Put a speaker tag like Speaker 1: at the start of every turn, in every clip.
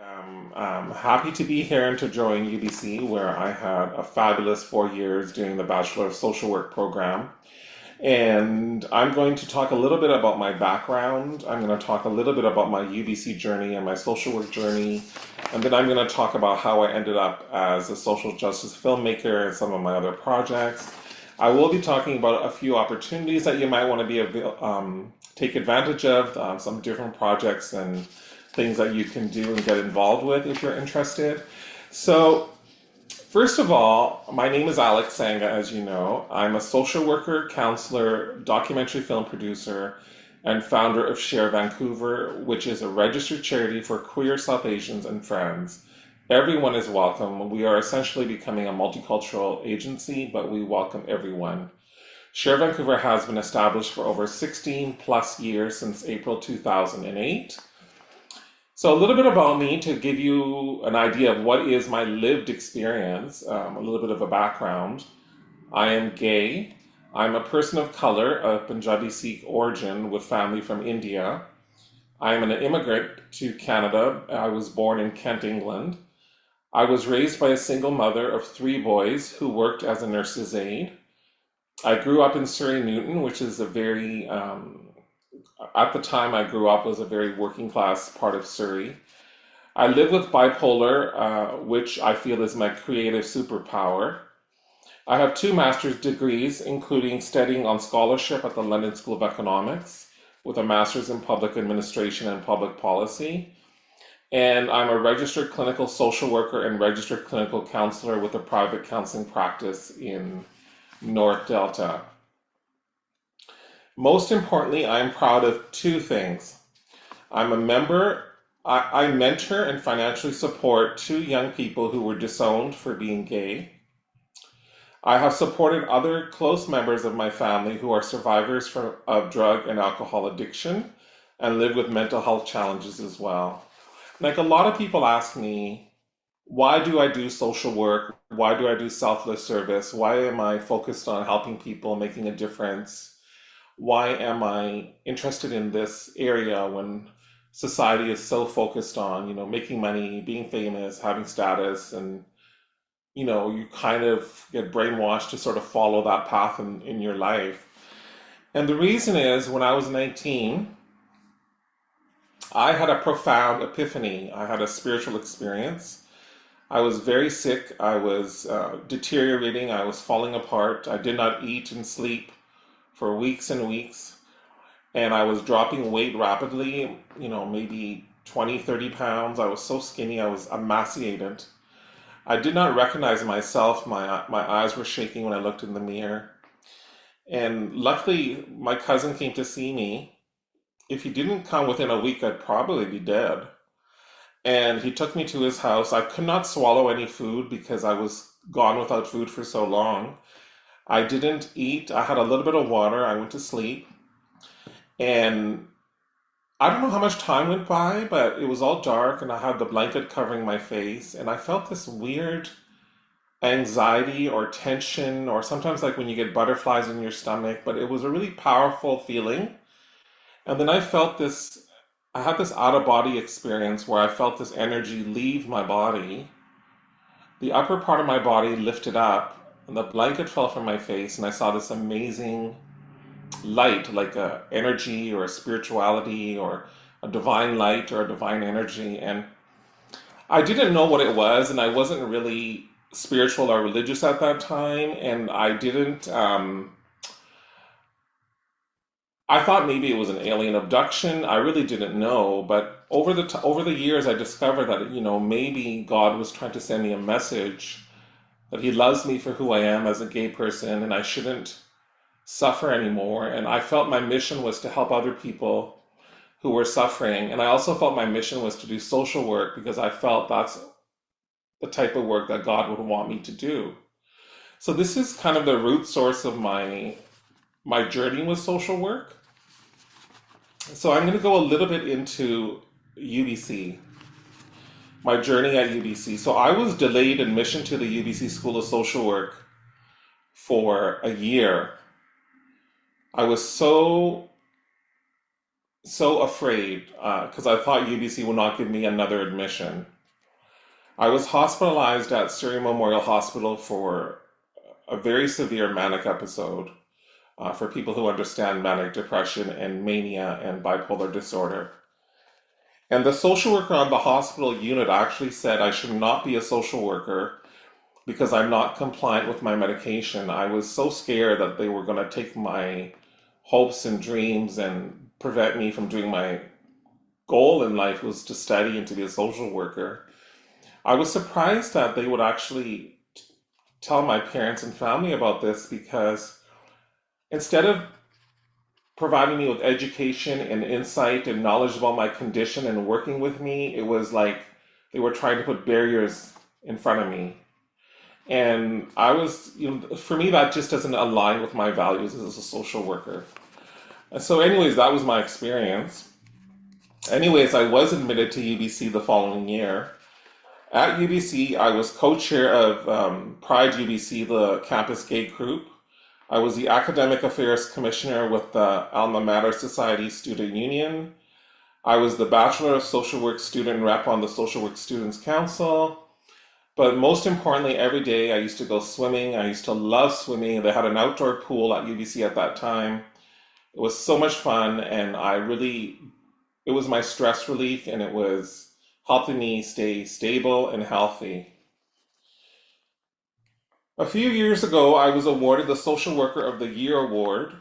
Speaker 1: I'm happy to be here and to join UBC, where I had a fabulous 4 years doing the Bachelor of Social Work program. And I'm going to talk a little bit about my background. I'm going to talk a little bit about my UBC journey and my social work journey. And then I'm going to talk about how I ended up as a social justice filmmaker and some of my other projects. I will be talking about a few opportunities that you might want to take advantage of, some different projects and things that you can do and get involved with if you're interested. So, first of all, my name is Alex Sangha, as you know. I'm a social worker, counselor, documentary film producer, and founder of Sher Vancouver, which is a registered charity for queer South Asians and friends. Everyone is welcome. We are essentially becoming a multicultural agency, but we welcome everyone. Sher Vancouver has been established for over 16 plus years since April 2008. So a little bit about me to give you an idea of what is my lived experience, a little bit of a background. I am gay. I'm a person of color of Punjabi Sikh origin with family from India. I am an immigrant to Canada. I was born in Kent, England. I was raised by a single mother of 3 boys who worked as a nurse's aide. I grew up in Surrey Newton, which is a very at the time I grew up was a very working class part of Surrey. I live with bipolar, which I feel is my creative superpower. I have 2 master's degrees, including studying on scholarship at the London School of Economics with a master's in public administration and public policy. And I'm a registered clinical social worker and registered clinical counselor with a private counseling practice in North Delta. Most importantly, I'm proud of 2 things. I'm a member, I mentor and financially support 2 young people who were disowned for being gay. I have supported other close members of my family who are survivors of drug and alcohol addiction and live with mental health challenges as well. Like a lot of people ask me, why do I do social work? Why do I do selfless service? Why am I focused on helping people, making a difference? Why am I interested in this area when society is so focused on, making money, being famous, having status, and, you kind of get brainwashed to sort of follow that path in your life. And the reason is when I was 19, I had a profound epiphany. I had a spiritual experience. I was very sick. I was deteriorating. I was falling apart. I did not eat and sleep for weeks and weeks. And I was dropping weight rapidly, maybe 20, 30 pounds. I was so skinny. I was emaciated. I did not recognize myself. My eyes were shaking when I looked in the mirror. And luckily, my cousin came to see me. If he didn't come within a week, I'd probably be dead. And he took me to his house. I could not swallow any food because I was gone without food for so long. I didn't eat. I had a little bit of water. I went to sleep. And I don't know how much time went by, but it was all dark and I had the blanket covering my face. And I felt this weird anxiety or tension, or sometimes like when you get butterflies in your stomach, but it was a really powerful feeling. And then I had this out of body experience where I felt this energy leave my body. The upper part of my body lifted up, and the blanket fell from my face, and I saw this amazing light, like a energy or a spirituality or a divine light or a divine energy. And I didn't know what it was, and I wasn't really spiritual or religious at that time, and I thought maybe it was an alien abduction. I really didn't know, but over the years, I discovered that maybe God was trying to send me a message that He loves me for who I am as a gay person, and I shouldn't suffer anymore. And I felt my mission was to help other people who were suffering, and I also felt my mission was to do social work because I felt that's the type of work that God would want me to do. So this is kind of the root source of my journey with social work. So I'm going to go a little bit into UBC, my journey at UBC. So I was delayed admission to the UBC School of Social Work for a year. I was so so afraid because I thought UBC would not give me another admission. I was hospitalized at Surrey Memorial Hospital for a very severe manic episode. For people who understand manic depression and mania and bipolar disorder. And the social worker on the hospital unit actually said I should not be a social worker because I'm not compliant with my medication. I was so scared that they were going to take my hopes and dreams and prevent me from doing my goal in life was to study and to be a social worker. I was surprised that they would actually tell my parents and family about this because instead of providing me with education and insight and knowledge about my condition and working with me, it was like they were trying to put barriers in front of me. And I was, for me, that just doesn't align with my values as a social worker. And so, anyways, that was my experience. Anyways, I was admitted to UBC the following year. At UBC, I was co-chair of Pride UBC, the campus gay group. I was the Academic Affairs Commissioner with the Alma Mater Society Student Union. I was the Bachelor of Social Work Student Rep on the Social Work Students Council. But most importantly, every day I used to go swimming. I used to love swimming. They had an outdoor pool at UBC at that time. It was so much fun, and it was my stress relief, and it was helping me stay stable and healthy. A few years ago, I was awarded the Social Worker of the Year award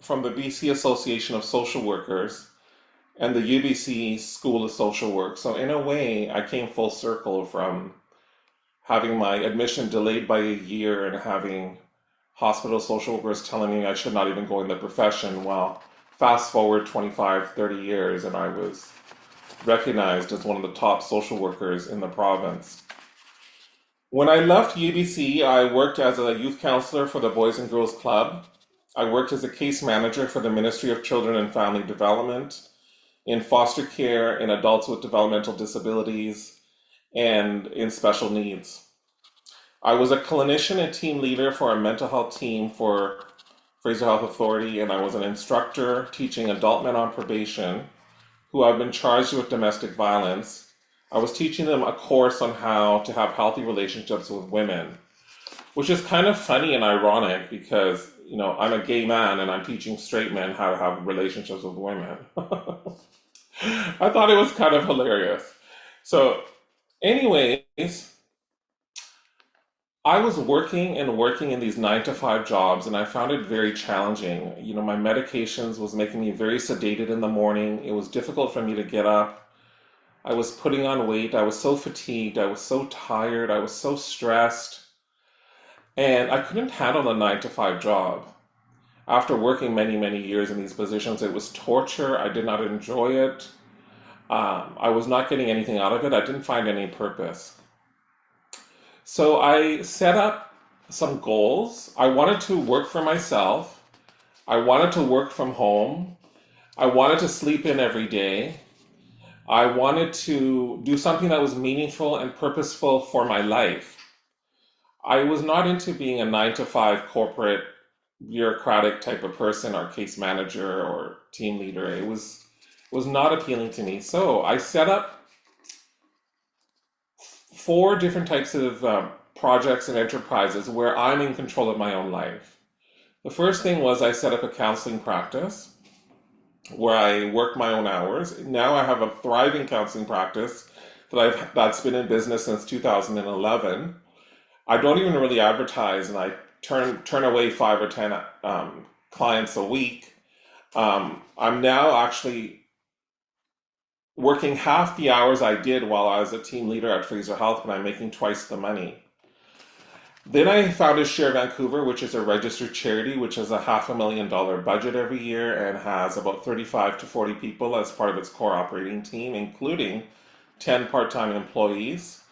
Speaker 1: from the BC Association of Social Workers and the UBC School of Social Work. So, in a way, I came full circle from having my admission delayed by a year and having hospital social workers telling me I should not even go in the profession. Well, fast forward 25, 30 years, and I was recognized as one of the top social workers in the province. When I left UBC, I worked as a youth counselor for the Boys and Girls Club. I worked as a case manager for the Ministry of Children and Family Development, in foster care, in adults with developmental disabilities, and in special needs. I was a clinician and team leader for a mental health team for Fraser Health Authority, and I was an instructor teaching adult men on probation who have been charged with domestic violence. I was teaching them a course on how to have healthy relationships with women, which is kind of funny and ironic because, I'm a gay man and I'm teaching straight men how to have relationships with women. I thought it was kind of hilarious. So, anyways, I was working and working in these 9 to 5 jobs, and I found it very challenging. My medications was making me very sedated in the morning. It was difficult for me to get up. I was putting on weight. I was so fatigued. I was so tired. I was so stressed. And I couldn't handle a 9 to 5 job. After working many, many years in these positions, it was torture. I did not enjoy it. I was not getting anything out of it. I didn't find any purpose. So I set up some goals. I wanted to work for myself. I wanted to work from home. I wanted to sleep in every day. I wanted to do something that was meaningful and purposeful for my life. I was not into being a 9 to 5 corporate bureaucratic type of person or case manager or team leader. It was not appealing to me. So I set up 4 different types of projects and enterprises where I'm in control of my own life. The first thing was I set up a counseling practice where I work my own hours. Now I have a thriving counseling practice that's been in business since 2011. I don't even really advertise, and I turn away 5 or 10 clients a week. I'm now actually working half the hours I did while I was a team leader at Fraser Health, but I'm making twice the money. Then I founded Sher Vancouver, which is a registered charity, which has a $500,000 budget every year and has about 35 to 40 people as part of its core operating team, including 10 part-time employees.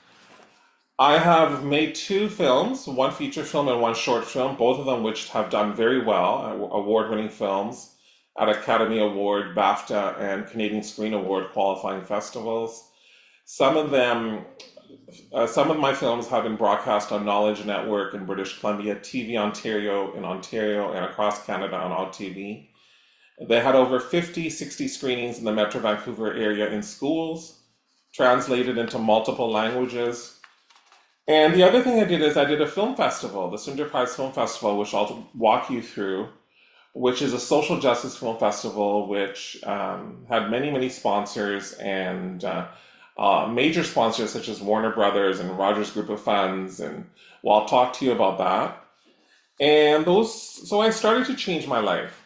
Speaker 1: I have made 2 films, one feature film and one short film, both of them which have done very well, award-winning films at Academy Award, BAFTA, and Canadian Screen Award qualifying festivals. Some of my films have been broadcast on Knowledge Network in British Columbia, TV Ontario in Ontario, and across Canada on Alt TV. They had over 50, 60 screenings in the Metro Vancouver area in schools, translated into multiple languages. And the other thing I did is I did a film festival, the Synder Prize Film Festival, which I'll walk you through, which is a social justice film festival which had many, many sponsors and major sponsors such as Warner Brothers and Rogers Group of Funds. And well, I'll talk to you about that. And so I started to change my life.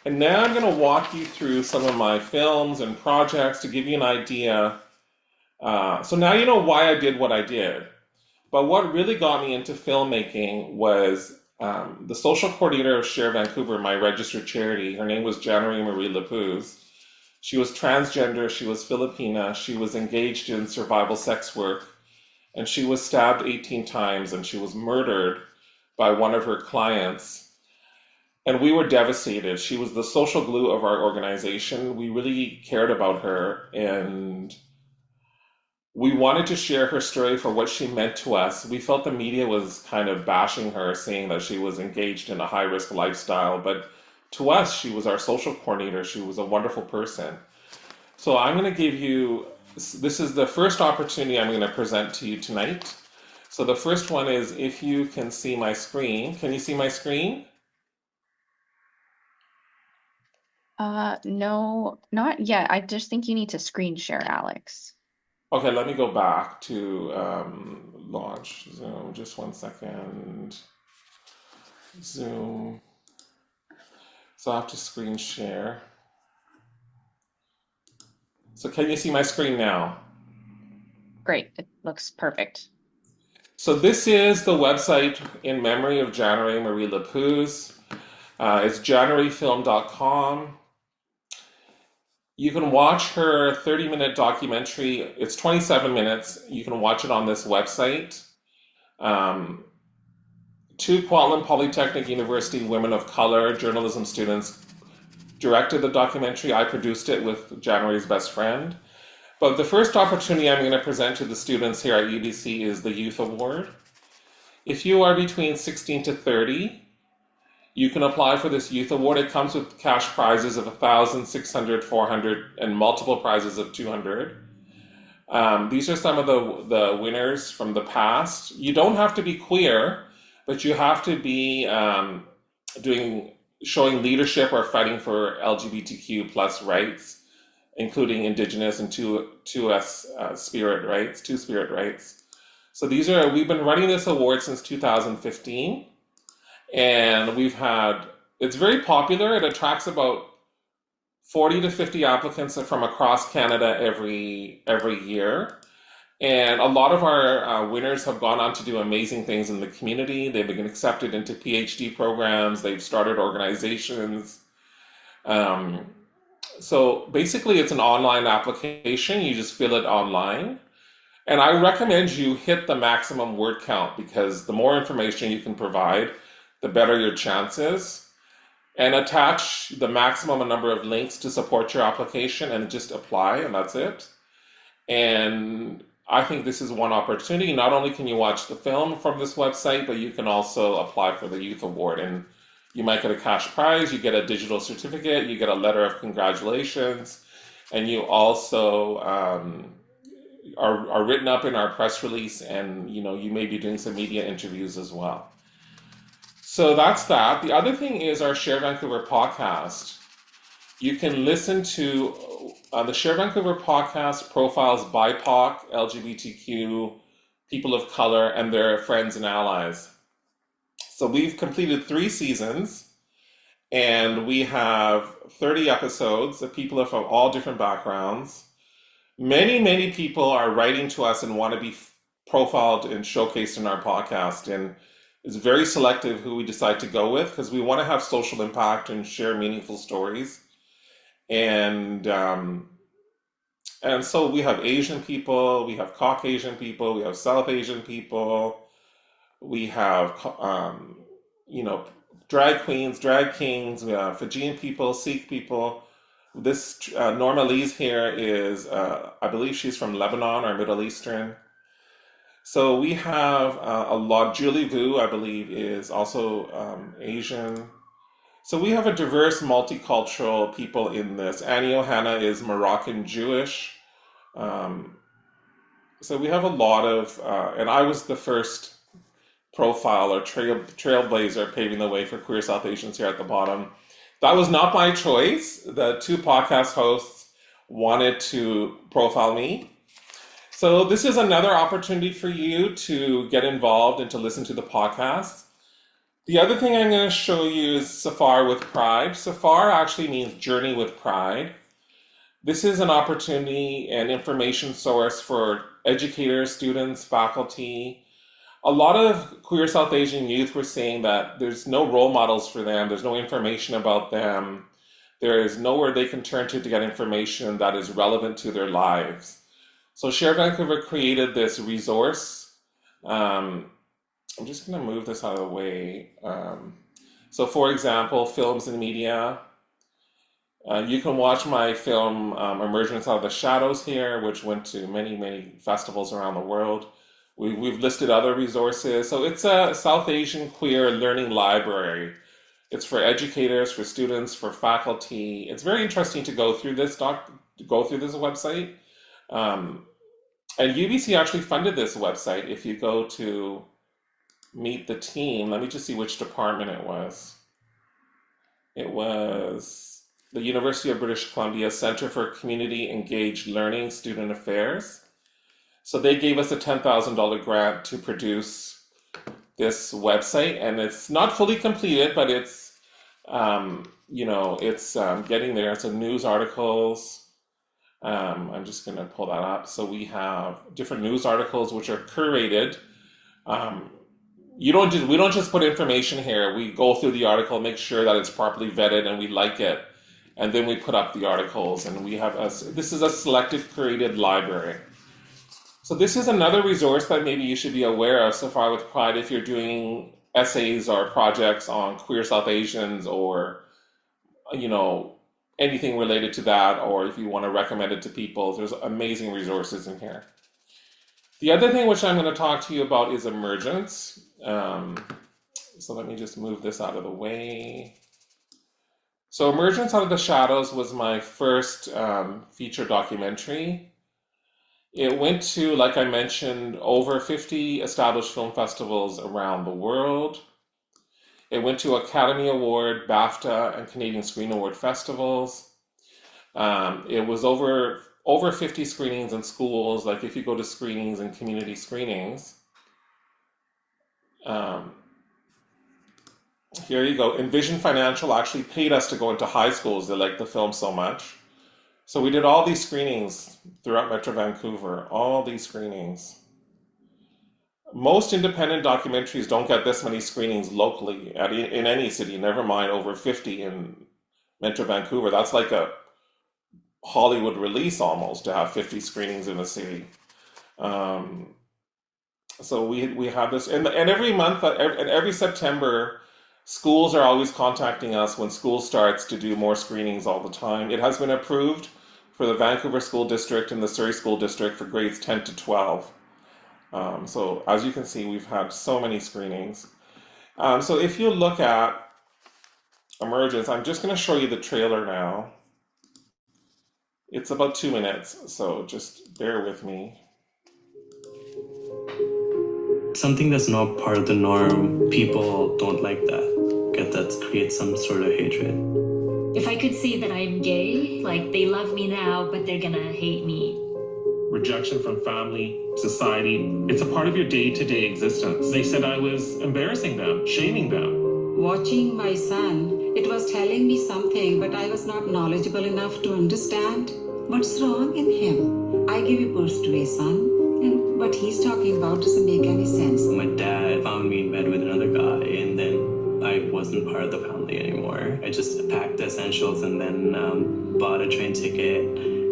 Speaker 1: And now I'm going to walk you through some of my films and projects to give you an idea. So now you know why I did what I did. But what really got me into filmmaking was the social coordinator of Sher Vancouver, my registered charity. Her name was January Marie Lapuz. She was transgender, she was Filipina, she was engaged in survival sex work, and she was stabbed 18 times and she was murdered by one of her clients. And we were devastated. She was the social glue of our organization. We really cared about her, and we wanted to share her story for what she meant to us. We felt the media was kind of bashing her, saying that she was engaged in a high-risk lifestyle, but to us, she was our social coordinator. She was a wonderful person. So I'm going to give you, this is the first opportunity I'm going to present to you tonight. So the first one is if you can see my screen. Can you see my screen?
Speaker 2: No, not yet. I just think you need to screen share, Alex.
Speaker 1: Okay, let me go back to launch Zoom. Just one second. Zoom. So I have to screen share. So can you see my screen now?
Speaker 2: Great. It looks perfect.
Speaker 1: So this is the website in memory of January Marie Lapuz. It's januaryfilm.com. You can watch her 30-minute documentary. It's 27 minutes. You can watch it on this website. Two Kwantlen Polytechnic University women of color journalism students directed the documentary. I produced it with January's best friend. But the first opportunity I'm going to present to the students here at UBC is the Youth Award. If you are between 16 to 30, you can apply for this Youth Award. It comes with cash prizes of 1,000, 600, 400, and multiple prizes of 200. These are some of the winners from the past. You don't have to be queer, but you have to be showing leadership or fighting for LGBTQ plus rights, including Indigenous and Two-Spirit rights. So we've been running this award since 2015. And it's very popular. It attracts about 40 to 50 applicants from across Canada every year. And a lot of our winners have gone on to do amazing things in the community. They've been accepted into PhD programs. They've started organizations. So basically it's an online application. You just fill it online. And I recommend you hit the maximum word count because the more information you can provide, the better your chances. And attach the maximum number of links to support your application and just apply, and that's it. And I think this is one opportunity. Not only can you watch the film from this website, but you can also apply for the Youth Award. And you might get a cash prize, you get a digital certificate, you get a letter of congratulations, and you also are written up in our press release, and you may be doing some media interviews as well. So that's that. The other thing is our Sher Vancouver podcast. You can listen to the Sher Vancouver podcast profiles BIPOC, LGBTQ, people of color, and their friends and allies. So we've completed 3 seasons, and we have 30 episodes of people from all different backgrounds. Many, many people are writing to us and want to be profiled and showcased in our podcast, and it's very selective who we decide to go with because we want to have social impact and share meaningful stories. And so we have Asian people, we have Caucasian people, we have South Asian people, we have drag queens, drag kings, we have Fijian people, Sikh people. This Norma Lee's here is, I believe she's from Lebanon or Middle Eastern. So we have a lot. Julie Vu, I believe, is also Asian. So we have a diverse, multicultural people in this. Annie Ohana is Moroccan Jewish. Um, so we have a lot of, and I was the first profile or trailblazer paving the way for queer South Asians here at the bottom. That was not my choice. The two podcast hosts wanted to profile me. So this is another opportunity for you to get involved and to listen to the podcast. The other thing I'm going to show you is Safar with Pride. Safar actually means journey with pride. This is an opportunity and information source for educators, students, faculty. A lot of queer South Asian youth were saying that there's no role models for them, there's no information about them, there is nowhere they can turn to get information that is relevant to their lives. So Sher Vancouver created this resource. I'm just going to move this out of the way. So for example, films and media. You can watch my film Emergence Out of the Shadows here, which went to many, many festivals around the world. We've listed other resources. So it's a South Asian queer learning library. It's for educators, for students, for faculty. It's very interesting to go through this website. And UBC actually funded this website. If you go to meet the team, let me just see which department it was. It was the University of British Columbia Center for Community Engaged Learning, Student Affairs. So they gave us a $10,000 grant to produce this website, and it's not fully completed, but it's, getting there. It's news articles. I'm just going to pull that up. So we have different news articles which are curated. We don't just put information here. We go through the article, make sure that it's properly vetted, and we like it, and then we put up the articles. And we have this is a selected curated library. So this is another resource that maybe you should be aware of, Safar with Pride, if you're doing essays or projects on queer South Asians, or anything related to that, or if you want to recommend it to people. There's amazing resources in here. The other thing which I'm going to talk to you about is Emergence. So let me just move this out of the way. So Emergence Out of the Shadows was my first feature documentary. It went to, like I mentioned, over 50 established film festivals around the world. It went to Academy Award, BAFTA, and Canadian Screen Award festivals. It was over 50 screenings in schools, like if you go to screenings and community screenings. Here you go. Envision Financial actually paid us to go into high schools. They liked the film so much. So we did all these screenings throughout Metro Vancouver, all these screenings. Most independent documentaries don't get this many screenings locally in any city, never mind over 50 in Metro Vancouver. That's like a Hollywood release almost, to have 50 screenings in a city. So we have this, and every month, and every September, schools are always contacting us when school starts to do more screenings all the time. It has been approved for the Vancouver School District and the Surrey School District for grades 10 to 12. So as you can see, we've had so many screenings. So if you look at Emergence, I'm just going to show you the trailer now. It's about 2 minutes, so just bear with me.
Speaker 3: Something that's not part of the norm, people don't like that. That creates some sort of hatred.
Speaker 4: If I could say that I'm gay, like they love me now, but they're gonna hate me.
Speaker 1: Rejection from family, society, it's a part of your day-to-day existence. They said I was embarrassing them, shaming them.
Speaker 5: Watching my son, it was telling me something, but I was not knowledgeable enough to understand what's wrong in him. I gave birth to a son. And what he's talking about doesn't make any sense.
Speaker 3: My dad found me in bed with another guy, and then I wasn't part of the family anymore. I just packed the essentials and then bought a train ticket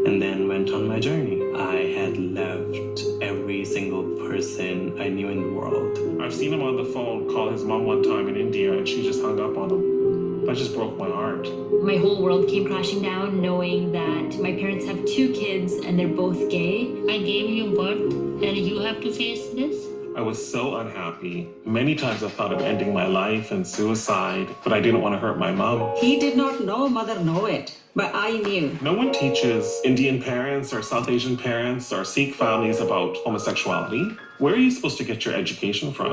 Speaker 3: and then went on my journey. I had left every single person I knew in the world.
Speaker 1: I've seen him on the phone call his mom one time in India, and she just hung up on him. That just broke my heart.
Speaker 4: My whole world came crashing down knowing that my parents have 2 kids and they're both gay.
Speaker 6: I gave you birth and you have to face this?
Speaker 1: I was so unhappy. Many times I thought of ending my life and suicide, but I didn't want to hurt my mom.
Speaker 5: He did not know mother know it, but I knew.
Speaker 1: No one teaches Indian parents or South Asian parents or Sikh families about homosexuality. Where are you supposed to get your education from?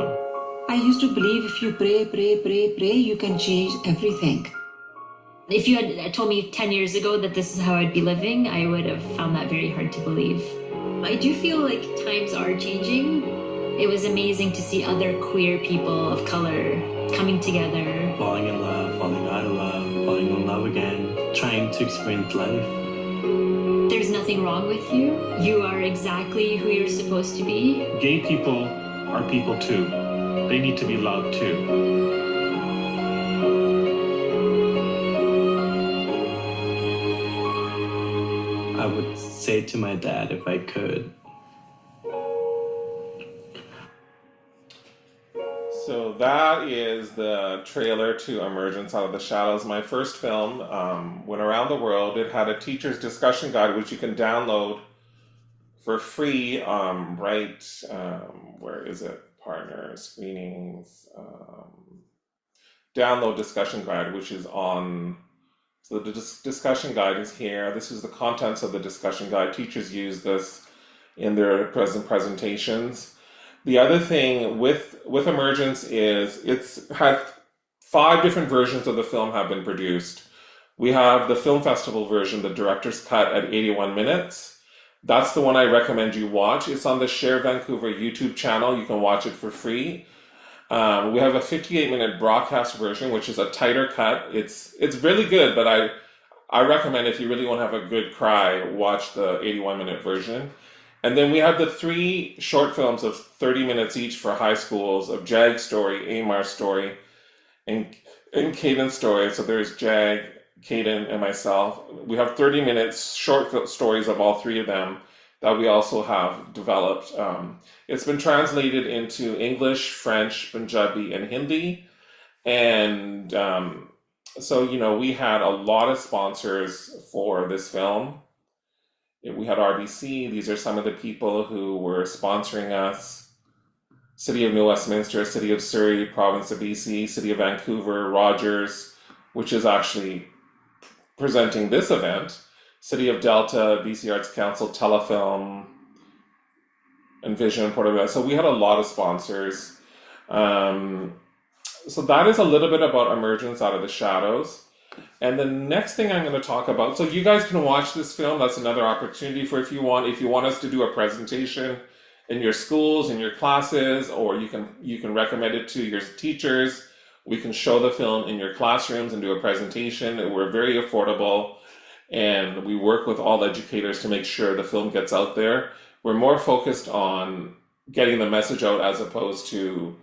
Speaker 5: I used to believe if you pray, you can change everything.
Speaker 4: If you had told me 10 years ago that this is how I'd be living, I would have found that very hard to believe. I do feel like times are changing. It was amazing to see other queer people of color coming together.
Speaker 3: Falling in love, falling out of love, falling in love again, trying to experience life.
Speaker 4: There's nothing wrong with you. You are exactly who you're supposed to be.
Speaker 1: Gay people are people too. They need to be loved too.
Speaker 3: I would say to my dad if I could.
Speaker 1: So that is the trailer to Emergence Out of the Shadows, my first film. Went around the world. It had a teacher's discussion guide, which you can download for free. Where is it? Partner screenings. Download discussion guide, which is on. So the discussion guide is here. This is the contents of the discussion guide. Teachers use this in their presentations. The other thing with Emergence is it's had 5 different versions of the film have been produced. We have the film festival version, the director's cut at 81 minutes. That's the one I recommend you watch. It's on the Sher Vancouver YouTube channel. You can watch it for free. We have a 58-minute broadcast version, which is a tighter cut. It's really good, but I recommend if you really want to have a good cry, watch the 81-minute version. And then we have the 3 short films of 30 minutes each for high schools of Jag's story, Amar's story, and Caden's story. So there's Jag, Caden, and myself. We have 30 minutes short stories of all 3 of them that we also have developed. It's been translated into English, French, Punjabi, and Hindi. And so, we had a lot of sponsors for this film. We had RBC. These are some of the people who were sponsoring us. City of New Westminster, City of Surrey, Province of BC, City of Vancouver, Rogers, which is actually presenting this event, City of Delta, BC Arts Council, Telefilm, Envision, Portobello. So we had a lot of sponsors. So that is a little bit about Emergence Out of the Shadows. And the next thing I'm going to talk about, so you guys can watch this film. That's another opportunity for if you want us to do a presentation in your schools, in your classes, or you can recommend it to your teachers. We can show the film in your classrooms and do a presentation. We're very affordable, and we work with all educators to make sure the film gets out there. We're more focused on getting the message out as opposed to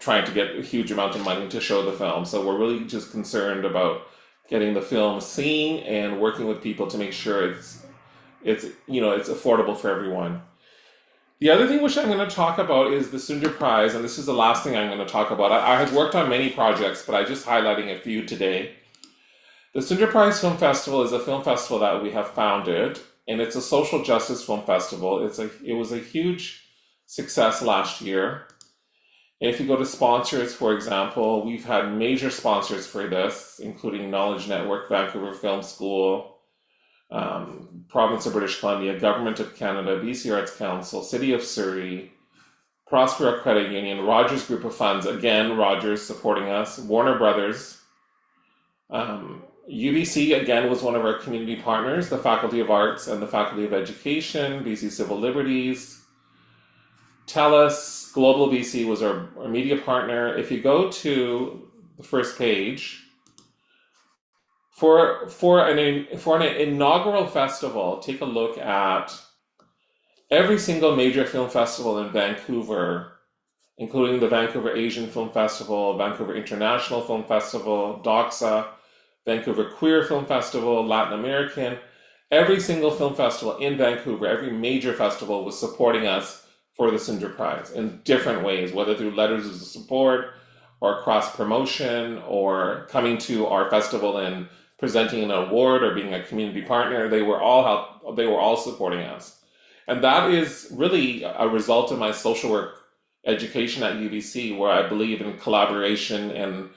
Speaker 1: trying to get a huge amount of money to show the film. So we're really just concerned about getting the film seen and working with people to make sure it's affordable for everyone. The other thing which I'm going to talk about is the Synder Prize, and this is the last thing I'm going to talk about. I have worked on many projects, but I'm just highlighting a few today. The Synder Prize Film Festival is a film festival that we have founded, and it's a social justice film festival. It was a huge success last year. If you go to sponsors, for example, we've had major sponsors for this, including Knowledge Network, Vancouver Film School, Province of British Columbia, Government of Canada, BC Arts Council, City of Surrey, Prospero Credit Union, Rogers Group of Funds, again, Rogers supporting us, Warner Brothers, UBC, again, was one of our community partners, the Faculty of Arts and the Faculty of Education, BC Civil Liberties, TELUS, Global BC was our media partner. If you go to the first page, for an inaugural festival, take a look at every single major film festival in Vancouver, including the Vancouver Asian Film Festival, Vancouver International Film Festival, DOXA, Vancouver Queer Film Festival, Latin American. Every single film festival in Vancouver, every major festival was supporting us for the Synder Prize in different ways, whether through letters of support or cross-promotion or coming to our festival and presenting an award or being a community partner. They were all supporting us. And that is really a result of my social work education at UBC, where I believe in collaboration and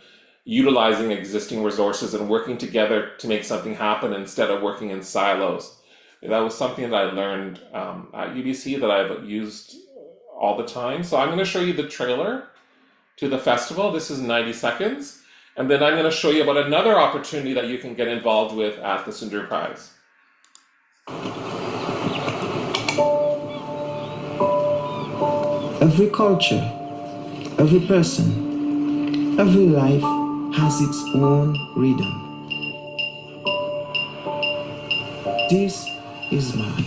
Speaker 1: utilizing existing resources and working together to make something happen instead of working in silos. That was something that I learned at UBC that I've used all the time. So I'm going to show you the trailer to the festival. This is 90 seconds. And then I'm going to show you about another opportunity that you can get involved with at the Synder Prize.
Speaker 6: Every culture, every person, every life has its own rhythm. This is mine.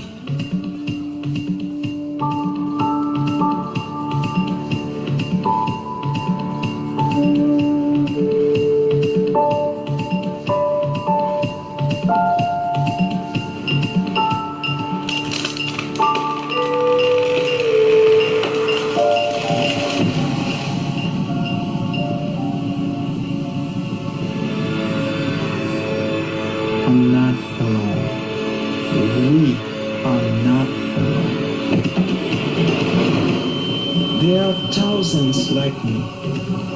Speaker 6: I'm not alone. We are not alone. There are thousands like me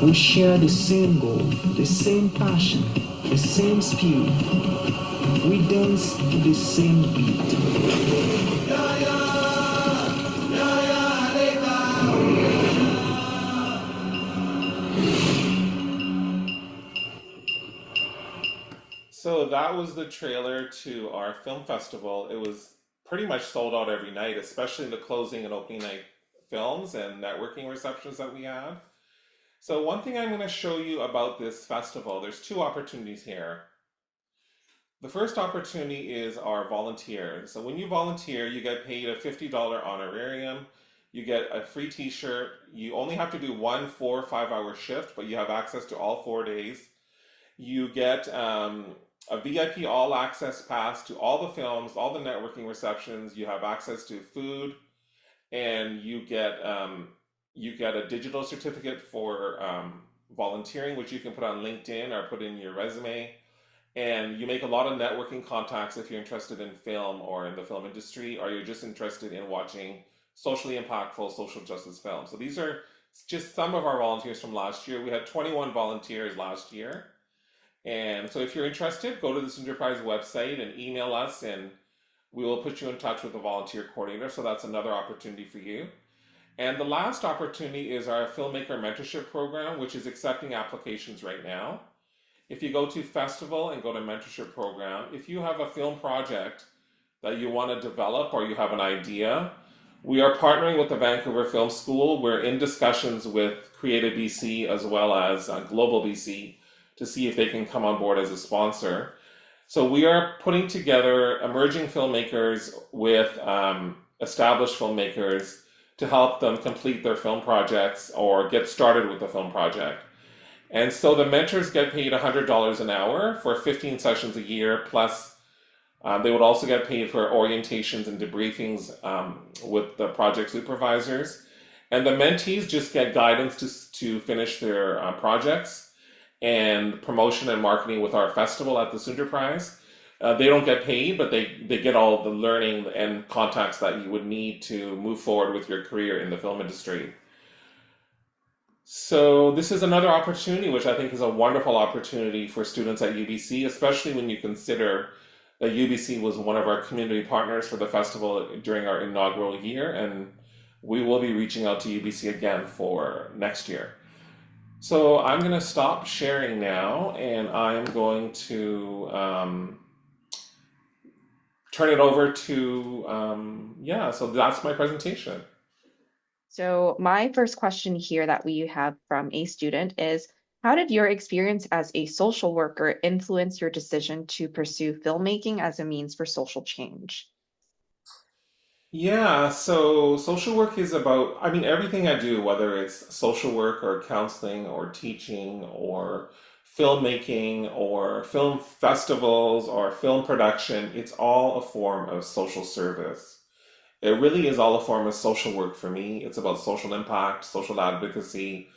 Speaker 6: who share the same goal, the same passion, the same spirit. We dance to the same beat.
Speaker 1: So that was the trailer to our film festival. It was pretty much sold out every night, especially the closing and opening night films and networking receptions that we had. So one thing I'm going to show you about this festival, there's two opportunities here. The first opportunity is our volunteers. So when you volunteer, you get paid a $50 honorarium. You get a free t-shirt. You only have to do 1 4 or 5 hour shift, but you have access to all 4 days. You get a VIP all access pass to all the films, all the networking receptions. You have access to food, and you get a digital certificate for volunteering, which you can put on LinkedIn or put in your resume. And you make a lot of networking contacts if you're interested in film or in the film industry, or you're just interested in watching socially impactful social justice films. So these are just some of our volunteers from last year. We had 21 volunteers last year. And so if you're interested, go to the Synder Prize website and email us, and we will put you in touch with a volunteer coordinator. So that's another opportunity for you. And the last opportunity is our Filmmaker Mentorship Program, which is accepting applications right now. If you go to Festival and go to Mentorship Program, if you have a film project that you want to develop or you have an idea, we are partnering with the Vancouver Film School. We're in discussions with Creative BC as well as Global BC to see if they can come on board as a sponsor. So we are putting together emerging filmmakers with established filmmakers to help them complete their film projects or get started with the film project. And so the mentors get paid $100 an hour for 15 sessions a year, plus they would also get paid for orientations and debriefings with the project supervisors. And the mentees just get guidance to finish their projects and promotion and marketing with our festival at the Synder Prize. They don't get paid, but they get all the learning and contacts that you would need to move forward with your career in the film industry. So this is another opportunity, which I think is a wonderful opportunity for students at UBC, especially when you consider that UBC was one of our community partners for the festival during our inaugural year, and we will be reaching out to UBC again for next year. So I'm going to stop sharing now, and I'm going to turn it over to, so that's my presentation.
Speaker 2: So my first question here that we have from a student is, how did your experience as a social worker influence your decision to pursue filmmaking as a means for social change?
Speaker 1: Yeah, so social work is about, everything I do, whether it's social work or counseling or teaching or filmmaking or film festivals or film production, it's all a form of social service. It really is all a form of social work for me. It's about social impact, social advocacy,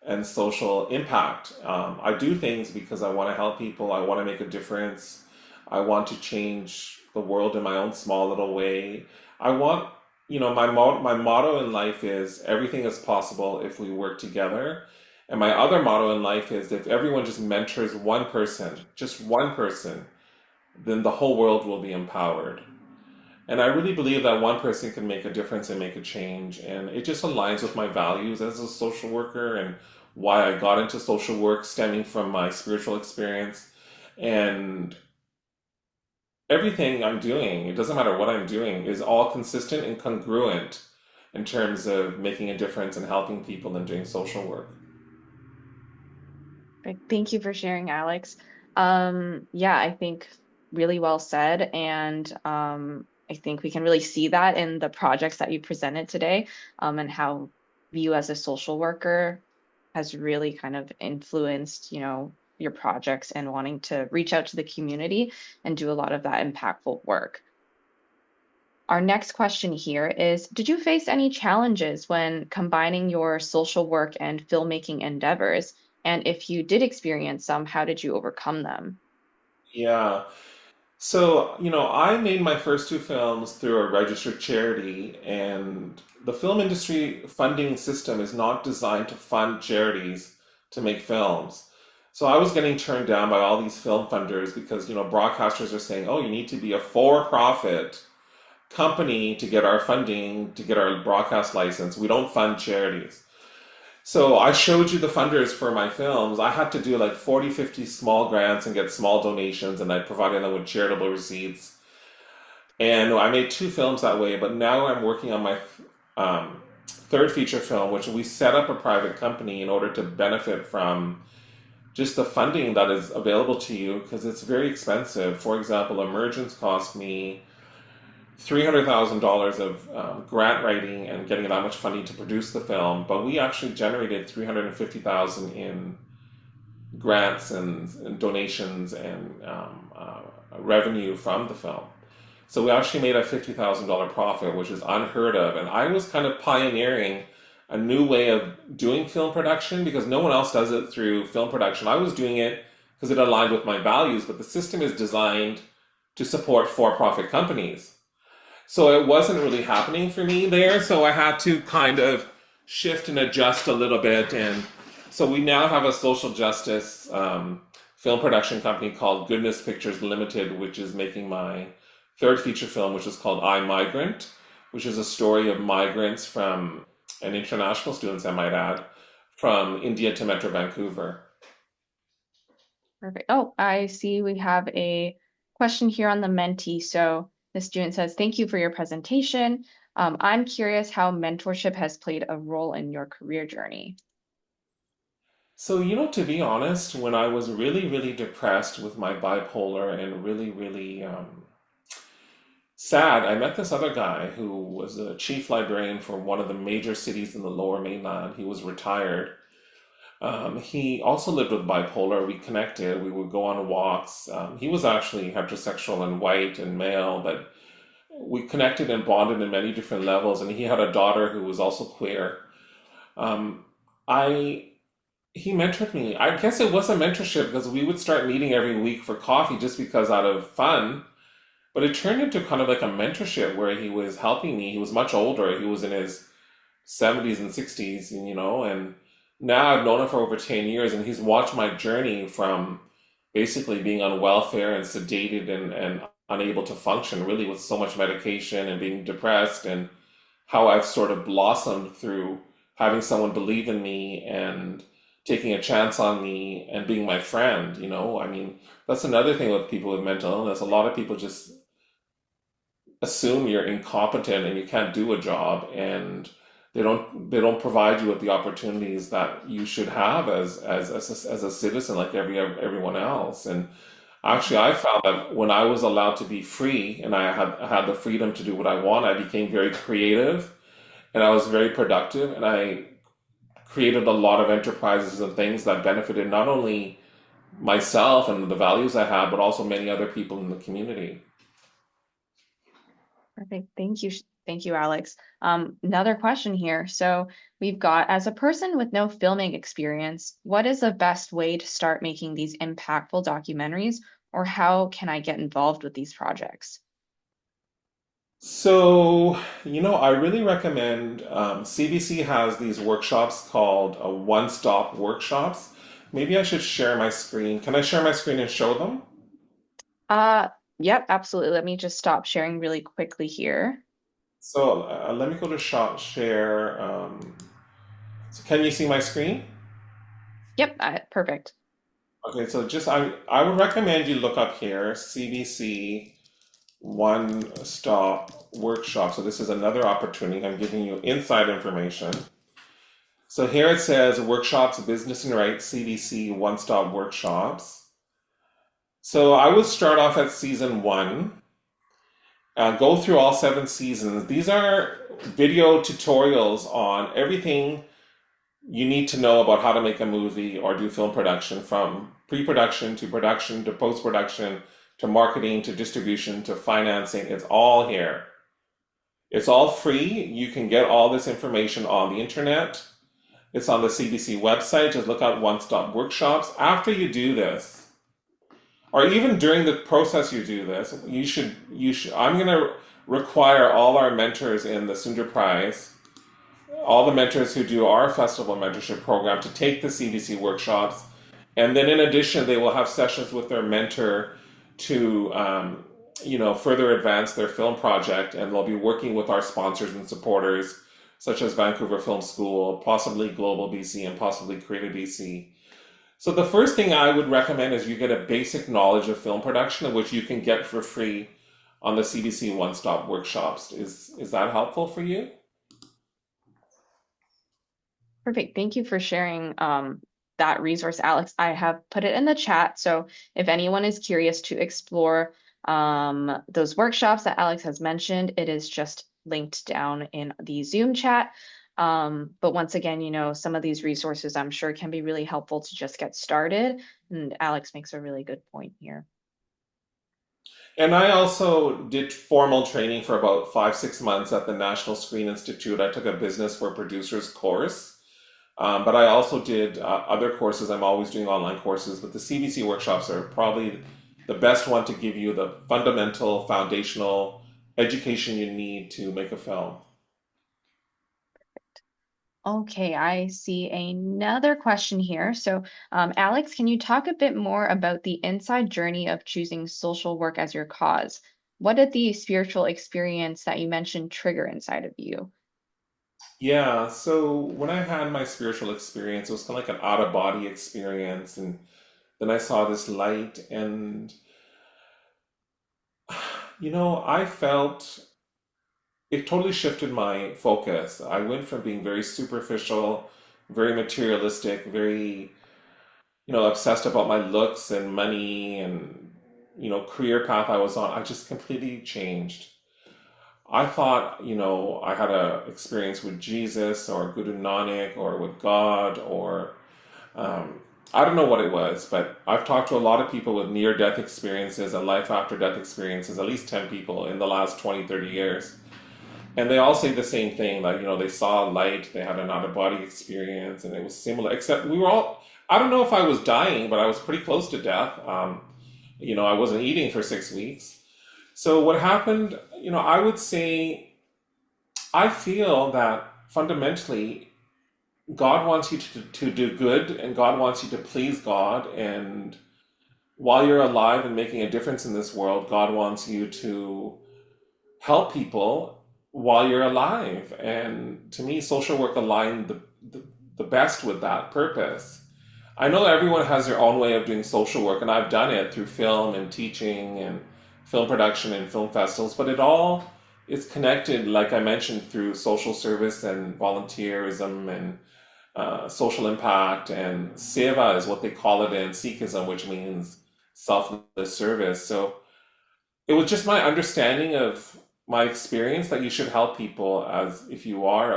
Speaker 1: and social impact. I do things because I want to help people. I want to make a difference. I want to change the world in my own small little way. I want my motto in life is everything is possible if we work together. And my other motto in life is if everyone just mentors one person, just one person, then the whole world will be empowered. And I really believe that one person can make a difference and make a change. And it just aligns with my values as a social worker and why I got into social work stemming from my spiritual experience. And everything I'm doing, it doesn't matter what I'm doing, is all consistent and congruent in terms of making a difference and helping people and doing social work.
Speaker 2: Right. Thank you for sharing, Alex. Yeah, I think really well said. And I think we can really see that in the projects that you presented today, and how you as a social worker has really kind of influenced, your projects and wanting to reach out to the community and do a lot of that impactful work. Our next question here is, did you face any challenges when combining your social work and filmmaking endeavors? And if you did experience some, how did you overcome them?
Speaker 1: Yeah. So, I made my first two films through a registered charity, and the film industry funding system is not designed to fund charities to make films. So I was getting turned down by all these film funders because, broadcasters are saying, oh, you need to be a for-profit company to get our funding, to get our broadcast license. We don't fund charities. So I showed you the funders for my films. I had to do like 40, 50 small grants and get small donations, and I provided them with charitable receipts. And I made two films that way, but now I'm working on my third feature film, which we set up a private company in order to benefit from just the funding that is available to you because it's very expensive. For example, Emergence cost me $300,000 of grant writing and getting that much funding to produce the film, but we actually generated $350,000 in grants and donations and revenue from the film. So we actually made a $50,000 profit, which is unheard of. And I was kind of pioneering a new way of doing film production because no one else does it through film production. I was doing it because it aligned with my values, but the system is designed to support for-profit companies. So it wasn't really happening for me there. So I had to kind of shift and adjust a little bit. And so we now have a social justice film production company called Goodness Pictures Ltd, which is making my third feature film, which is called Migrant, which is a story of migrants from, and international students, I might add, from India to Metro Vancouver.
Speaker 2: Perfect. Oh, I see we have a question here on the Mentee. So the student says, thank you for your presentation. I'm curious how mentorship has played a role in your career journey.
Speaker 1: So, to be honest, when I was really, really depressed with my bipolar and really, really sad, I met this other guy who was a chief librarian for one of the major cities in the Lower Mainland. He was retired. He also lived with bipolar. We connected. We would go on walks. He was actually heterosexual and white and male, but we connected and bonded in many different levels. And he had a daughter who was also queer. Um, I He mentored me. I guess it was a mentorship because we would start meeting every week for coffee just because out of fun. But it turned into kind of like a mentorship where he was helping me. He was much older. He was in his 70s and 60s, and now I've known him for over 10 years, and he's watched my journey from basically being on welfare and sedated and unable to function really with so much medication and being depressed, and how I've sort of blossomed through having someone believe in me and taking a chance on me and being my friend. I mean, that's another thing with people with mental illness. A lot of people just assume you're incompetent and you can't do a job, and they don't provide you with the opportunities that you should have as a citizen like everyone else. And actually, I found that when I was allowed to be free and I had the freedom to do what I want, I became very creative and I was very productive, and I created a lot of enterprises and things that benefited not only myself and the values I have, but also many other people in the community.
Speaker 2: Perfect. Thank you. Thank you, Alex. Another question here. So we've got, as a person with no filming experience, what is the best way to start making these impactful documentaries, or how can I get involved with these projects?
Speaker 1: So, I really recommend CBC has these workshops called one-stop workshops. Maybe I should share my screen. Can I share my screen and show them?
Speaker 2: Uh, yep, absolutely. Let me just stop sharing really quickly here.
Speaker 1: So let me go to shot share. So can you see my screen?
Speaker 2: Yep, perfect.
Speaker 1: Okay, so I would recommend you look up here, CBC One Stop Workshop. So this is another opportunity. I'm giving you inside information. So here it says workshops, business and rights, CBC One Stop Workshops. So I would start off at season one, go through all 7 seasons. These are video tutorials on everything you need to know about how to make a movie or do film production, from pre-production to post-production to marketing to distribution to financing. It's all here. It's all free. You can get all this information on the internet. It's on the CBC website. Just look out One Stop Workshops. After you do this, or even during the process you do this, I'm going to require all our mentors in the Synder Prize, all the mentors who do our festival mentorship program, to take the CBC workshops. And then in addition, they will have sessions with their mentor to, further advance their film project. And they'll be working with our sponsors and supporters, such as Vancouver Film School, possibly Global BC, and possibly Creative BC. So the first thing I would recommend is you get a basic knowledge of film production, which you can get for free on the CBC One Stop Workshops. Is that helpful for you?
Speaker 2: Perfect. Thank you for sharing that resource, Alex. I have put it in the chat. So if anyone is curious to explore those workshops that Alex has mentioned, it is just linked down in the Zoom chat. But once again, some of these resources I'm sure can be really helpful to just get started. And Alex makes a really good point here.
Speaker 1: And I also did formal training for about 5, 6 months at the National Screen Institute. I took a business for producers course. But I also did other courses. I'm always doing online courses, but the CBC workshops are probably the best one to give you the fundamental, foundational education you need to make a film.
Speaker 2: Okay, I see another question here. So, Alex, can you talk a bit more about the inside journey of choosing social work as your cause? What did the spiritual experience that you mentioned trigger inside of you?
Speaker 1: Yeah, so when I had my spiritual experience, it was kind of like an out of body experience. And then I saw this light, and, I felt it totally shifted my focus. I went from being very superficial, very materialistic, very, obsessed about my looks and money and, career path I was on. I just completely changed. I thought, I had a experience with Jesus or Guru Nanak or with God or I don't know what it was, but I've talked to a lot of people with near-death experiences and life after death experiences, at least 10 people in the last 20, 30 years. And they all say the same thing, like, they saw light, they had an out-of-body experience, and it was similar, except we were all, I don't know if I was dying, but I was pretty close to death. I wasn't eating for 6 weeks. So what happened, I would say, I feel that fundamentally God wants you to do good, and God wants you to please God. And while you're alive and making a difference in this world, God wants you to help people while you're alive. And to me, social work aligned the best with that purpose. I know everyone has their own way of doing social work, and I've done it through film and teaching and film production and film festivals, but it all is connected, like I mentioned, through social service and volunteerism and social impact, and seva is what they call it in Sikhism, which means selfless service. So it was just my understanding of my experience that you should help people as if you are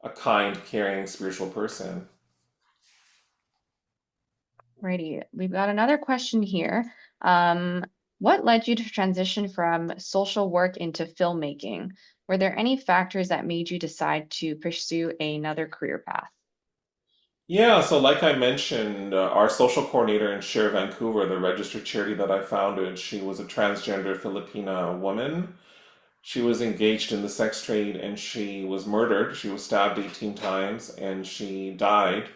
Speaker 1: a kind, caring, spiritual person.
Speaker 2: Righty, we've got another question here. What led you to transition from social work into filmmaking? Were there any factors that made you decide to pursue another career path?
Speaker 1: Yeah, so like I mentioned, our social coordinator in Sher Vancouver, the registered charity that I founded, she was a transgender Filipina woman. She was engaged in the sex trade and she was murdered. She was stabbed 18 times and she died.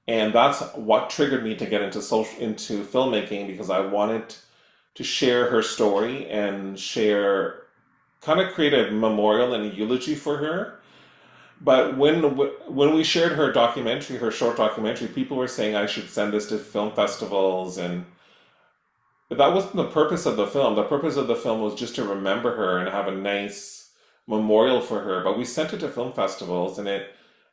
Speaker 1: And that's what triggered me to get into filmmaking, because I wanted to share her story and kind of create a memorial and a eulogy for her. But when we shared her documentary, her short documentary, people were saying I should send this to film festivals, and that wasn't the purpose of the film. The purpose of the film was just to remember her and have a nice memorial for her. But we sent it to film festivals, and it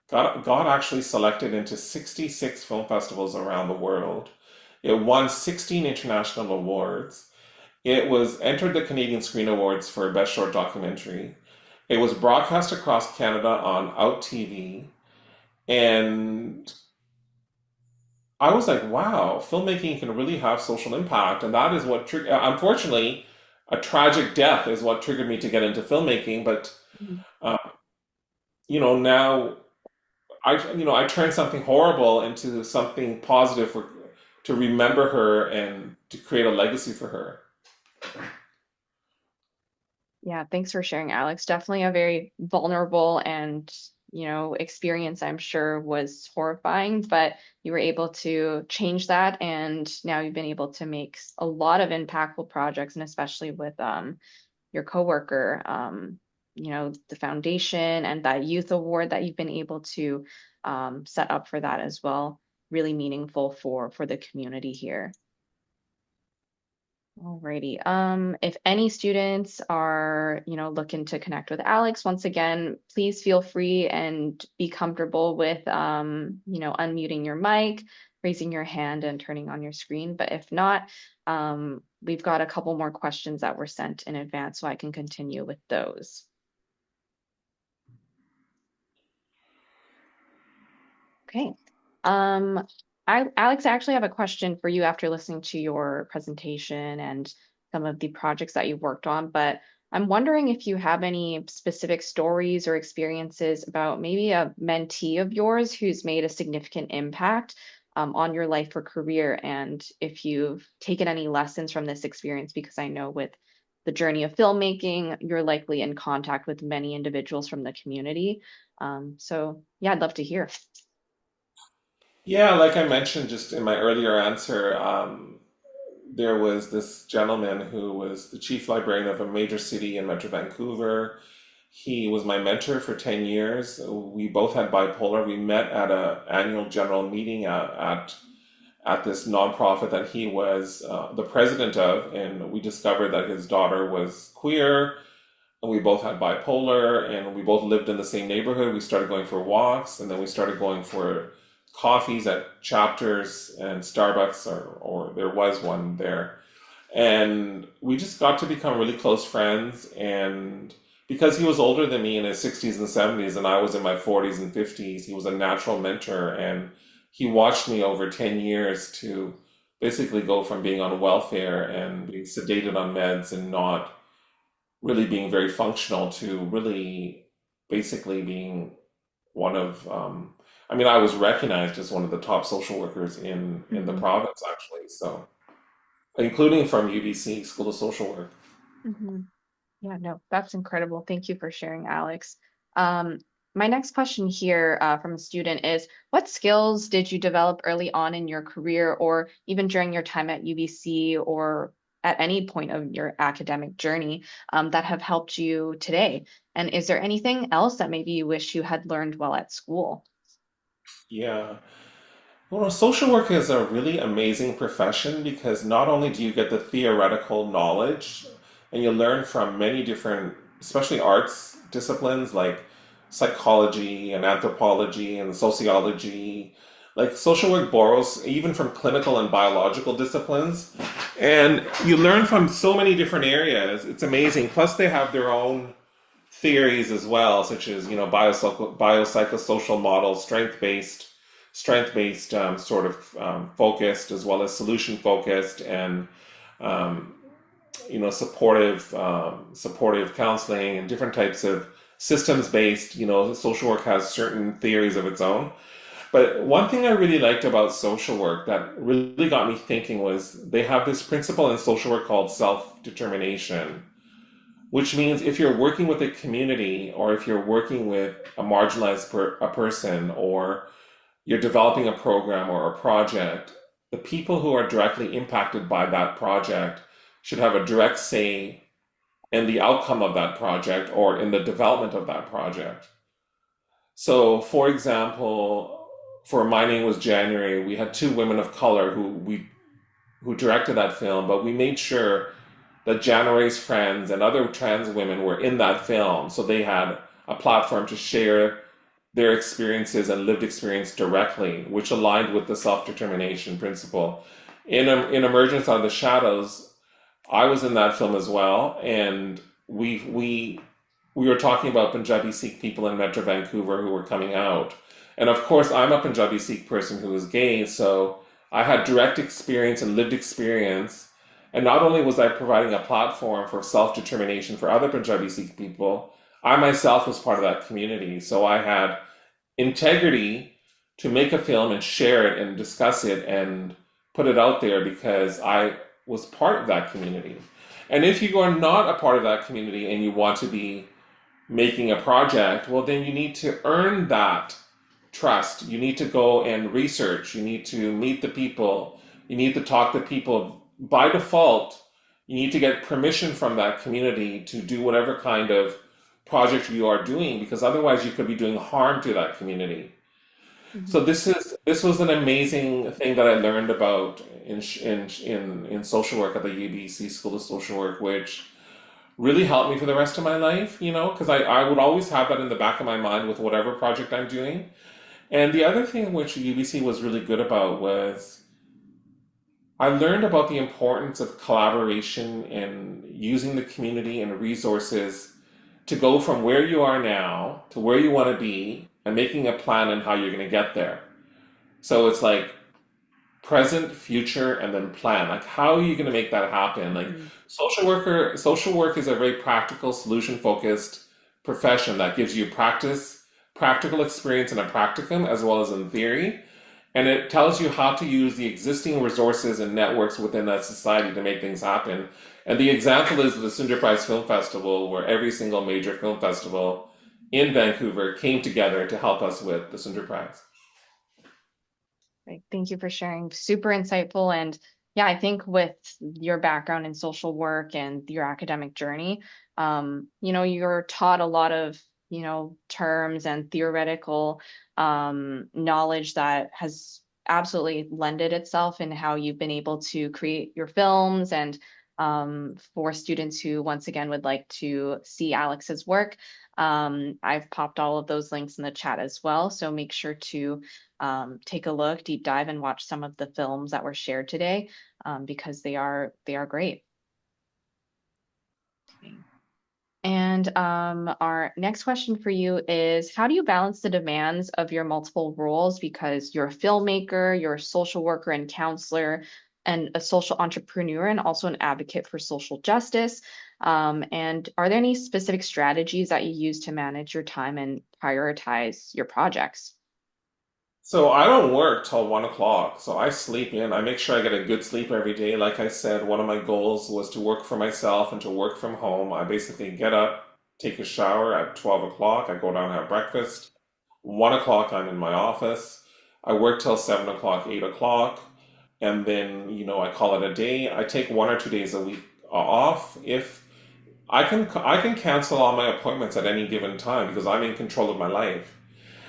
Speaker 1: got actually selected into 66 film festivals around the world. It won 16 international awards. It was entered the Canadian Screen Awards for Best Short Documentary. It was broadcast across Canada on Out TV. And I was like, wow, filmmaking can really have social impact. And that is what, unfortunately, a tragic death is what triggered me to get into filmmaking. But, uh, now I turned something horrible into something positive to remember her and to create a legacy for her.
Speaker 2: Yeah, thanks for sharing, Alex. Definitely a very vulnerable and, experience, I'm sure was horrifying, but you were able to change that, and now you've been able to make a lot of impactful projects, and especially with your coworker, the foundation and that youth award that you've been able to set up for that as well. Really meaningful for the community here. Alrighty. If any students are, looking to connect with Alex, once again, please feel free and be comfortable with, unmuting your mic, raising your hand, and turning on your screen. But if not, we've got a couple more questions that were sent in advance, so I can continue with those. Okay. Alex, I actually have a question for you after listening to your presentation and some of the projects that you've worked on, but I'm wondering if you have any specific stories or experiences about maybe a mentee of yours who's made a significant impact on your life or career, and if you've taken any lessons from this experience, because I know with the journey of filmmaking, you're likely in contact with many individuals from the community. So yeah, I'd love to hear.
Speaker 1: Yeah, like I mentioned just in my earlier answer, there was this gentleman who was the chief librarian of a major city in Metro Vancouver. He was my mentor for 10 years. We both had bipolar. We met at an annual general meeting at this nonprofit that he was the president of, and we discovered that his daughter was queer, and we both had bipolar, and we both lived in the same neighborhood. We started going for walks, and then we started going for coffees at Chapters and Starbucks, or there was one there. And we just got to become really close friends. And because he was older than me in his 60s and 70s, and I was in my 40s and 50s, he was a natural mentor. And he watched me over 10 years to basically go from being on welfare and being sedated on meds and not really being very functional to really basically being one of, I was recognized as one of the top social workers in the province, actually. So, including from UBC School of Social Work.
Speaker 2: Mm-hmm. Yeah, no, that's incredible. Thank you for sharing, Alex. My next question here from a student is, what skills did you develop early on in your career, or even during your time at UBC, or at any point of your academic journey that have helped you today? And is there anything else that maybe you wish you had learned while at school?
Speaker 1: Yeah. Well, social work is a really amazing profession because not only do you get the theoretical knowledge, and you learn from many different, especially arts disciplines like psychology and anthropology and sociology. Like social work borrows even from clinical and biological disciplines, and you learn from so many different areas. It's amazing. Plus, they have their own theories as well, such as biopsychosocial models, strength-based focused, as well as solution focused, and supportive counseling and different types of systems-based. Social work has certain theories of its own. But one thing I really liked about social work that really got me thinking was they have this principle in social work called self-determination, which means if you're working with a community or if you're working with a marginalized a person or you're developing a program or a project, the people who are directly impacted by that project should have a direct say in the outcome of that project or in the development of that project. So, for example, for My Name Was January, we had two women of color who directed that film, but we made sure that January's friends and other trans women were in that film, so they had a platform to share their experiences and lived experience directly, which aligned with the self-determination principle. In Emergence Out of the Shadows, I was in that film as well, and we were talking about Punjabi Sikh people in Metro Vancouver who were coming out. And of course, I'm a Punjabi Sikh person who is gay, so I had direct experience and lived experience. And not only was I providing a platform for self-determination for other Punjabi Sikh people, I myself was part of that community. So I had integrity to make a film and share it and discuss it and put it out there because I was part of that community. And if you are not a part of that community and you want to be making a project, well, then you need to earn that trust. You need to go and research. You need to meet the people. You need to talk to people. By default, you need to get permission from that community to do whatever kind of project you are doing, because otherwise you could be doing harm to that community. Mm-hmm. So this was an amazing thing that I learned about in social work at the UBC School of Social Work, which really helped me for the rest of my life, because I would always have that in the back of my mind with whatever project I'm doing. And the other thing which UBC was really good about was I learned about the importance of collaboration and using the community and resources to go from where you are now to where you want to be and making a plan on how you're going to get there. So it's like present, future, and then plan. Like, how are you going to make that happen? Like, social work is a very practical, solution-focused profession that gives you practical experience in a practicum as well as in theory. And it tells you how to use the existing resources and networks within that society to make things happen. And the example is the Synder Prize Film Festival, where every single major film festival in Vancouver came together to help us with the Synder Prize.
Speaker 2: Great. Thank you for sharing. Super insightful. And yeah, I think with your background in social work and your academic journey, you're taught a lot of, terms and theoretical knowledge that has absolutely lended itself in how you've been able to create your films. And for students who, once again, would like to see Alex's work, I've popped all of those links in the chat as well. So make sure to take a look, deep dive, and watch some of the films that were shared today because they are great. Okay. And our next question for you is, how do you balance the demands of your multiple roles? Because you're a filmmaker, you're a social worker and counselor, and a social entrepreneur, and also an advocate for social justice. And are there any specific strategies that you use to manage your time and prioritize your projects?
Speaker 1: So I don't work till 1 o'clock. So I sleep in. I make sure I get a good sleep every day. Like I said, one of my goals was to work for myself and to work from home. I basically get up, take a shower at 12 o'clock. I go down and have breakfast. 1 o'clock, I'm in my office. I work till 7 o'clock, 8 o'clock. And then, I call it a day. I take 1 or 2 days a week off. If I can cancel all my appointments at any given time because I'm in control of my life.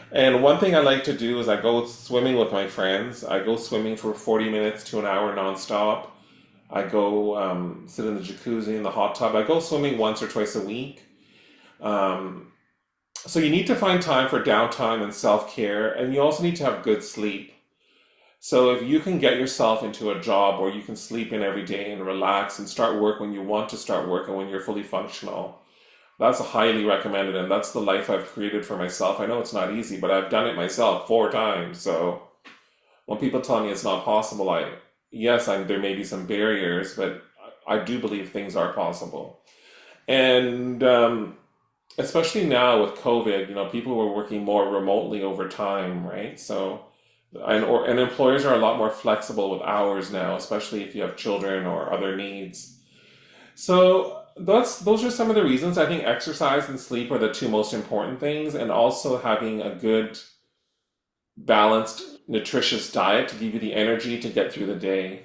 Speaker 1: And one thing I like to do is I go swimming with my friends. I go swimming for 40 minutes to an hour nonstop. I go sit in the jacuzzi, in the hot tub. I go swimming once or twice a week. So you need to find time for downtime and self-care, and you also need to have good sleep. So if you can get yourself into a job where you can sleep in every day and relax and start work when you want to start work and when you're fully functional, that's highly recommended, and that's the life I've created for myself. I know it's not easy, but I've done it myself 4 times. So when people tell me it's not possible, there may be some barriers, but I do believe things are possible. And especially now with COVID, people were working more remotely over time, right? So and employers are a lot more flexible with hours now, especially if you have children or other needs. So those are some of the reasons. I think exercise and sleep are the two most important things, and also having a good, balanced, nutritious diet to give you the energy to get through the day.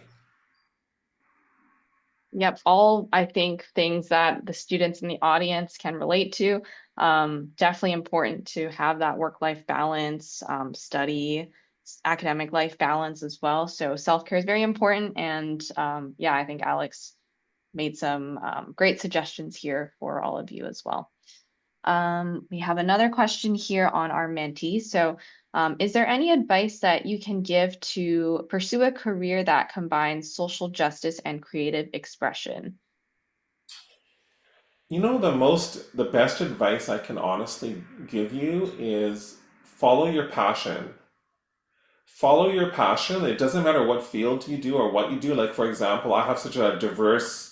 Speaker 2: Yep, all I think things that the students in the audience can relate to. Definitely important to have that work-life balance, study, academic life balance as well. So self-care is very important. And yeah, I think Alex made some great suggestions here for all of you as well. We have another question here on our mentees. So is there any advice that you can give to pursue a career that combines social justice and creative expression?
Speaker 1: You know, the best advice I can honestly give you is follow your passion. Follow your passion. It doesn't matter what field you do or what you do. Like, for example, I have such a diverse,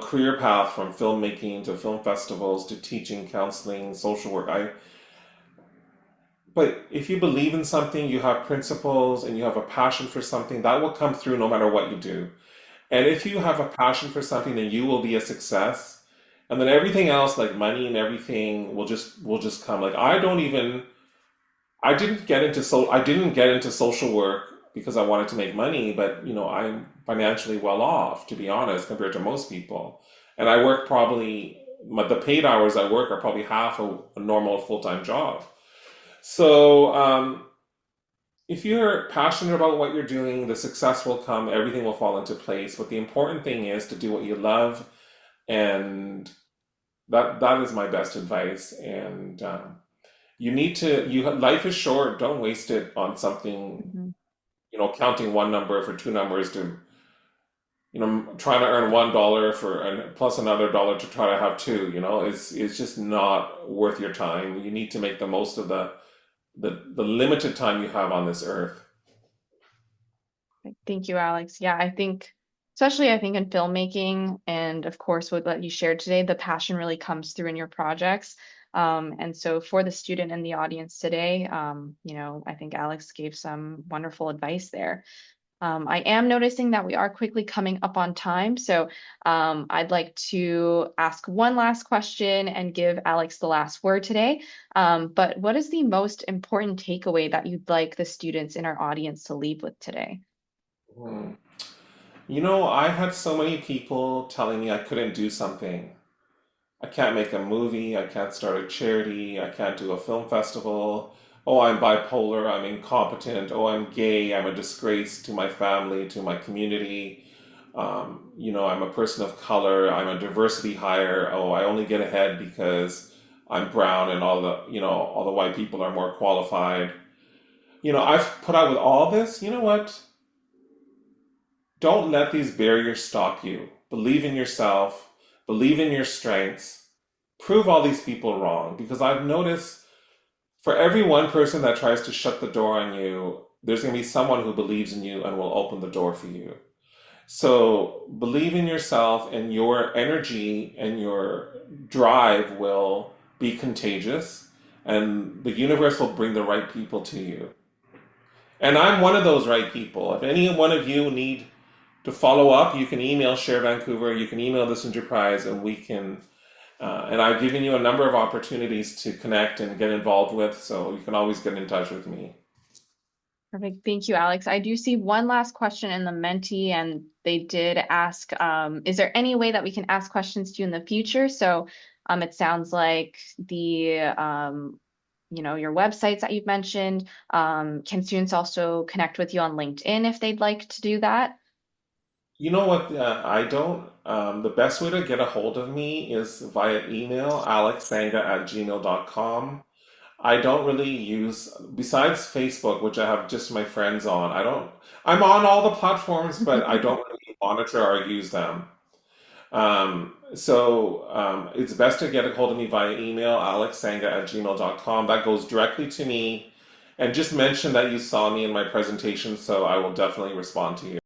Speaker 1: career path from filmmaking to film festivals to teaching, counseling, social work. But if you believe in something, you have principles and you have a passion for something, that will come through no matter what you do. And if you have a passion for something, then you will be a success. And then everything else, like money and everything, will just come. Like I didn't get into social work because I wanted to make money, but I'm financially well off, to be honest, compared to most people. And I work the paid hours I work are probably half a normal full-time job. So if you're passionate about what you're doing, the success will come, everything will fall into place. But the important thing is to do what you love, and that is my best advice. And life is short. Don't waste it on something,
Speaker 2: Mhm.
Speaker 1: counting one number for two numbers to, trying to earn $1 and plus another dollar to try to have two. It's just not worth your time. You need to make the most of the limited time you have on this earth.
Speaker 2: Thank you, Alex. Yeah, especially I think in filmmaking, and of course what you shared today, the passion really comes through in your projects. And so for the student in the audience today, I think Alex gave some wonderful advice there. I am noticing that we are quickly coming up on time, so I'd like to ask one last question and give Alex the last word today. But what is the most important takeaway that you'd like the students in our audience to leave with today?
Speaker 1: Hmm. I had so many people telling me I couldn't do something. I can't make a movie, I can't start a charity, I can't do a film festival. Oh, I'm bipolar, I'm incompetent, oh, I'm gay, I'm a disgrace to my family, to my community. I'm a person of color, I'm a diversity hire. Oh, I only get ahead because I'm brown and all the white people are more qualified. I've put out with all this, you know what? Don't let these barriers stop you. Believe in yourself, believe in your strengths, prove all these people wrong. Because I've noticed for every one person that tries to shut the door on you, there's going to be someone who believes in you and will open the door for you. So believe in yourself, and your energy and your drive will be contagious, and the universe will bring the right people to you. And I'm one of those right people. If any one of you need to follow up, you can email Sher Vancouver, you can email the Synder Prize, and we can, and I've given you a number of opportunities to connect and get involved with, so you can always get in touch with me.
Speaker 2: Perfect. Thank you, Alex. I do see one last question in the Menti, and they did ask, is there any way that we can ask questions to you in the future? So it sounds like your websites that you've mentioned, can students also connect with you on LinkedIn if they'd like to do that?
Speaker 1: You know what? I don't. The best way to get a hold of me is via email, alexsangha@gmail.com. I don't really use, besides Facebook, which I have just my friends on. I'm on all the platforms, but I don't really monitor or use them. So it's best to get a hold of me via email, alexsangha@gmail.com. That goes directly to me. And just mention that you saw me in my presentation, so I will definitely respond to you.